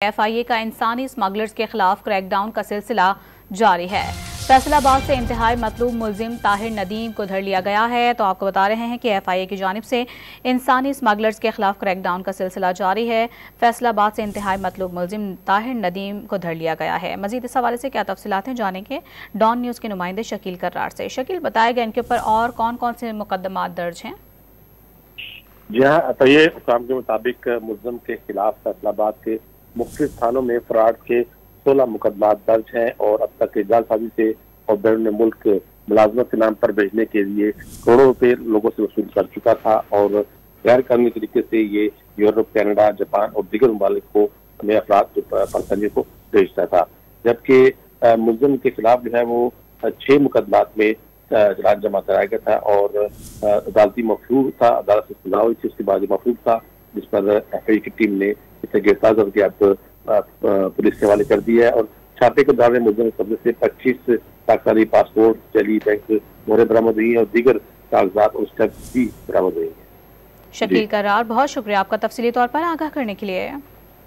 FIA का इंसानी smugglers के खिलाफ क्रैकडाउन का सिलसिला जारी है। फैसलाबाद से इंतहाई मतलूब मुलजिम ताहिर नदीम को धर लिया गया है। तो आपको बता रहे हैं कि FIA की जानिब से इंसानी स्मगलर्स के खिलाफ क्रैकडाउन का सिलसिला जारी है। फैसलाबाद से इंतहाई मतलूब मुलजिम ताहिर नदीम को धर लिया गया है। मजीद इस हवाले से क्या तफसीलात हैं जानेंगे डॉन न्यूज़ के नुमाइंदे शकील कर्रार से। शकील, बताएगा इनके ऊपर और कौन कौन से मुकदमात दर्ज हैं? जी हाँ, FIA हुकाम के मुताबिक मुलजिम के खिलाफ फैसलाबाद के मुख्तलिफ थानों में फ्रॉड के 16 मुकदमात दर्ज हैं और अब तक जालसाजी से और बैरून मुल्क मुलाजमत के नाम पर भेजने के लिए करोड़ों रुपए लोगों से वसूल कर चुका था और गैर कानूनी तरीके से ये यूरोप, कनाडा, जापान और दीगर ममालिक को अपने अफराद फंसने को भेजता था। जबकि मुलजिम के खिलाफ जो है वो 6 मुकदमात में चलान जमा कराया गया था और अदालती मफरूज था, अदालत से सजा हुई थी, उसके बाद मफरूज था जिस पर FIA की टीम ने इसे गिरफ्तार करके अब पुलिस के हवाले कर दिया है। और छापे के दौरान मुलजिम कब्जे से 25 पाकिस्तानी पासपोर्ट, चली बैंक मोहरें बरामद हुई है और दीगर कागजात और स्टेप्स भी बरामद हुई है। शकील कर्रार, बहुत शुक्रिया आपका तफसीली तौर पर आगाह करने के लिए।